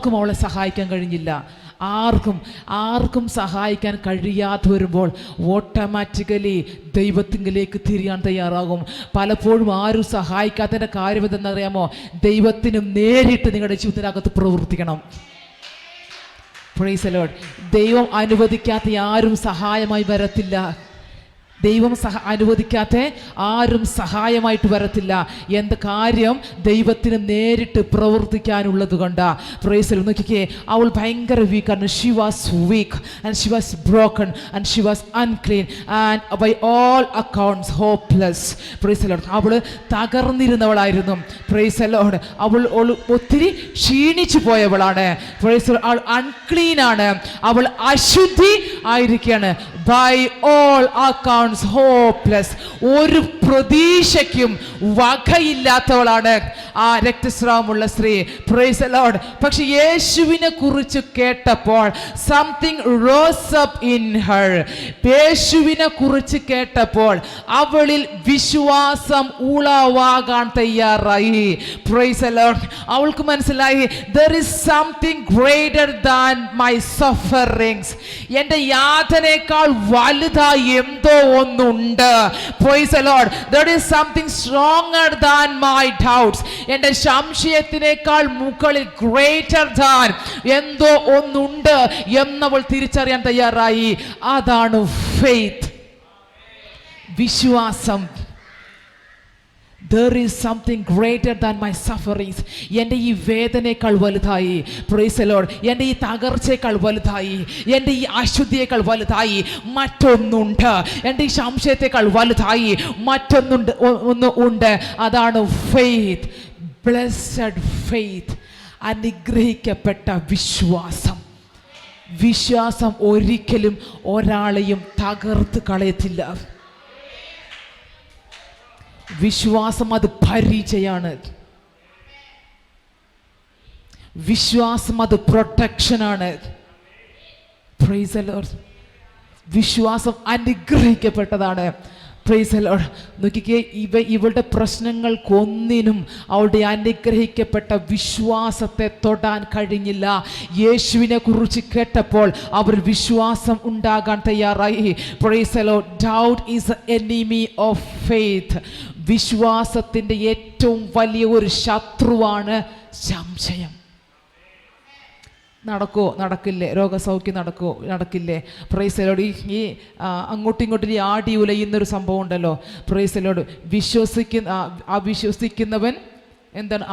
ആർക്കും അവളെ സഹായിക്കാൻ കഴിഞ്ഞില്ല. ആർക്കും സഹായിക്കാൻ കഴിയാതെ വരുമ്പോൾ ഓട്ടോമാറ്റിക്കലി ദൈവത്തിങ്കിലേക്ക് തിരിയാൻ തയ്യാറാകും. പലപ്പോഴും ആരും സഹായിക്കാത്തതിൻ്റെ കാര്യം എന്തെന്നറിയാമോ? ദൈവത്തിന് നേരിട്ട് നിങ്ങളുടെ ജീവിതത്തിനകത്ത് പ്രവർത്തിക്കണം. Price the Lord. ദൈവം അനുവദിക്കാത്ത ആരും സഹായമായി വരത്തില്ല. ദൈവം അനുവദിക്കാത്ത ആരും സഹായമായിട്ട് വരത്തില്ല. എന്ത് കാര്യം? ദൈവത്തിന് നേരിട്ട് പ്രവർത്തിക്കാനുള്ളത് കൊണ്ടാ. Praise the lord. നോക്കിക്കേ, അവൾ ഭയങ്കര വീക്കാണ്. She was weak and she was broken and she was unclean and by all accounts hopeless. Praise the lord. അവൾ തകർന്നിരുന്നവളായിരുന്നു. Praise the lord. അവൾ ഒത്തിരി ക്ഷീണിച്ചു പോയവളാണ്. Praise the lord. അവൾ അൺക്ലീൻ ആണ്. അവൾ അശുദ്ധി ആയിരിക്കുകയാണ്. By all accounts hopeless. ഒരു പ്രതീക്ഷയ്ക്കും വകയില്ലാത്തവളാണ് ആ രക്തസ്രാവമുള്ള സ്ത്രീ. Praise the lord. പക്ഷെ യേശുവിനെ കുറിച്ച് കേട്ടപ്പോൾ something rose up in Har. യേശുവിനെ കുറിച്ച് കേട്ടപ്പോൾ അവളിൽ വിശ്വാസം ഉളവാകാൻ തയ്യാറായി. Praise the Lord. അവൾക്ക് മനസ്സിലായി, there is something greater than my sufferings. എൻ്റെ യാതനയേക്കാൾ വലുതായി എന്തോ ഒന്നുണ്ട്. Praise the Lord. There is something stronger than my doubts. എൻ്റെ സംശയത്തിനേക്കാൾ മുകളിൽ greater than എന്തോ ഒന്നുണ്ട് എന്നവൾ തിരിച്ചറിയാൻ തയ്യാറായി. അതാണ് faith. വിശ്വാസം. There is something greater than my sufferings. എൻ്റെ ഈ വേദനയേക്കാൾ വലുതായി. Praise the Lord. എൻ്റെ ഈ തകർച്ചയേക്കാൾ വലുതായി, എൻ്റെ ഈ അശുദ്ധിയേക്കാൾ വലുതായി മറ്റൊന്നുണ്ട്. എൻ്റെ ഈ സംശയത്തേക്കാൾ വലുതായി മറ്റൊന്നുണ്ട്. അതാണ് faith. Blessed faith. അനുഗ്രഹിക്കപ്പെട്ട വിശ്വാസം. വിശ്വാസം ഒരിക്കലും ഒരാളെയും തകർത്ത് കളയത്തില്ല. വിശ്വാസം അത് പരിചയാണ്. വിശ്വാസം അത് പ്രൊട്ടക്ഷനാണ്. Price the Lord. വിശ്വാസം അനുഗ്രഹിക്കപ്പെട്ടതാണ്. Price the lord. നോക്കിക്കേ, ഇവളുടെ പ്രശ്നങ്ങൾക്കൊന്നിനും അവളുടെ അനുഗ്രഹിക്കപ്പെട്ട വിശ്വാസത്തെ തൊടാൻ കഴിഞ്ഞില്ല. യേശുവിനെ കുറിച്ച് കേട്ടപ്പോൾ അവർ വിശ്വാസം ഉണ്ടാകാൻ തയ്യാറായി. Praise the Lord. Doubt is the enemy of faith. വിശ്വാസത്തിൻ്റെ ഏറ്റവും വലിയ ഒരു ശത്രുവാണ് സംശയം. നടക്കുമോ? നടക്കില്ലേ? രോഗസൗഖ്യം നടക്കില്ലേ? Praise the Lord. ഈ അങ്ങോട്ടും ഇങ്ങോട്ടും ആടി ഉലയുന്നൊരു സംഭവം ഉണ്ടല്ലോ. Price the Lord. അവിശ്വസിക്കുന്നവൻ എന്താണ്?